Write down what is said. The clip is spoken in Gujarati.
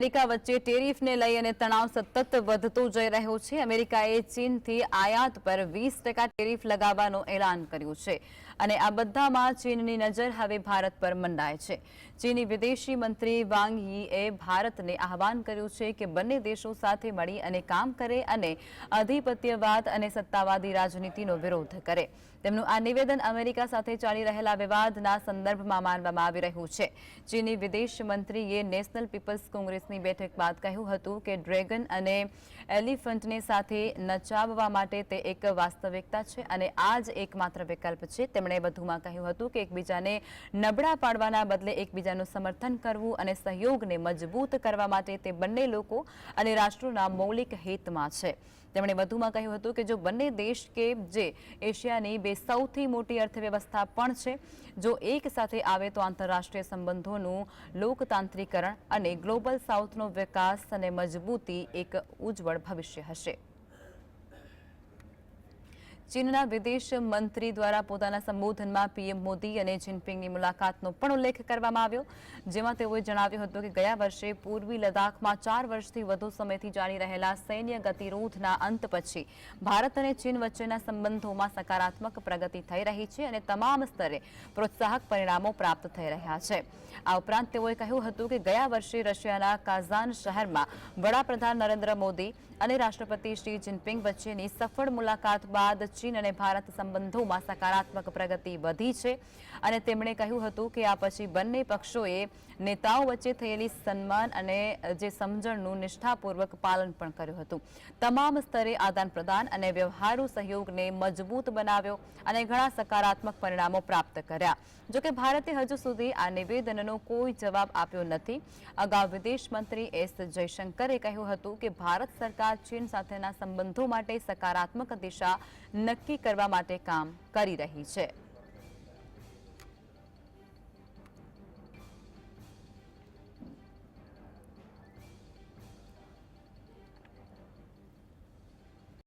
અમેરિકા વચ્ચે ટેરિફને લઈ અને તણાવ સતત વધતો જઈ રહ્યો છે। અમેરિકાએ ચીનથી આયાત પર 20% ટેરિફ લગાવવાનું એલાન કર્યું છે અને આ બધામાં ચીનની નજર હવે ભારત પર મંડાય છે। ચીની વિદેશી મંત્રી વાંગ યીએ ભારતને આહવાન કર્યું છે કે બંને દેશો સાથે મળી અને કામ કરે અને આધિપત્યવાદ અને સત્તાવાદી રાજનીતિનો વિરોધ કરે। તેમનું આ નિવેદન અમેરિકા સાથે ચાલી રહેલા વિવાદના સંદર્ભમાં માનવામાં આવી રહ્યું છે। ચીની વિદેશ મંત્રીએ નેશનલ પીપલ્સ કોંગ્રેસની બેઠક બાદ કહ્યું હતું કે ડ્રેગન અને એલિફન્ટને સાથે નચાવવા માટે તે એક વાસ્તવિકતા છે અને આ જ એકમાત્ર વિકલ્પ છે। તેમણે વધુમાં કહ્યું હતું કે એકબીજાને નબળા પાડવાના બદલે એકબીજાનું સમર્થન કરવું અને સહયોગને મજબૂત કરવા માટે તે બંને લોકો અને રાષ્ટ્રોના મૌલિક હિતમાં છે। તેમણે વધુમાં કહ્યું હતું કે જો બંને દેશ કે જે એશિયાની બે સૌથી મોટી અર્થવ્યવસ્થા પણ છે જો એક સાથે આવે તો આંતરરાષ્ટ્રીય સંબંધોનું લોકતાંત્રિકરણ અને ગ્લોબલ સાઉથનો વિકાસ અને મજબૂતી એક ઉજ્જવળ ભવિષ્ય હશે। ચીનના વિદેશ મંત્રી દ્વારા પોતાના સંબોધનમાં પીએમ મોદી અને જિનપિંગની મુલાકાતનો પણ ઉલ્લેખ કરવામાં આવ્યો, જેમાં તેઓએ જણાવ્યું હતું કે ગયા વર્ષે પૂર્વી લદ્દાખમાં 4 વર્ષથી વધુ સમયથી ચાલી રહેલા સૈન્ય ગતિરોધના અંત પછી ભારત અને ચીન વચ્ચેના સંબંધોમાં સકારાત્મક પ્રગતિ થઈ રહી છે અને તમામ સ્તરે પ્રોત્સાહક પરિણામો પ્રાપ્ત થઈ રહ્યા છે। આ ઉપરાંત તેઓએ કહ્યું હતું કે ગયા વર્ષે રશિયાના કાઝાન શહેરમાં વડાપ્રધાન નરેન્દ્ર મોદી અને રાષ્ટ્રપતિ શી જિનપિંગ વચ્ચેની સફળ મુલાકાત બાદ ચીન અને ભારત સંબંધોમાં સકારાત્મક પ્રગતિ વધી છે અને તેમણે કહ્યું હતું કે આ પછી બંને પક્ષોએ નેતાઓ વચ્ચે થયેલી સન્માન અને જે સમજણનું નિષ્ઠાપૂર્વક પાલન પણ કર્યું હતું। તમામ સ્તરે આદાન પ્રદાન અને વ્યવહારુ સહયોગને મજબૂત બનાવ્યો અને ઘણા સકારાત્મક પરિણામો પ્રાપ્ત કર્યા। જોકે ભારતે હજુ સુધી આ નિવેદનનો કોઈ જવાબ આપ્યો નથી। અગાઉ વિદેશ મંત્રી એસ જયશંકરે કહ્યું હતું કે ભારત સરકાર ચીન સાથેના સંબંધો માટે સકારાત્મક દિશા નક્કી કરવા માટે કામ કરી રહી છે।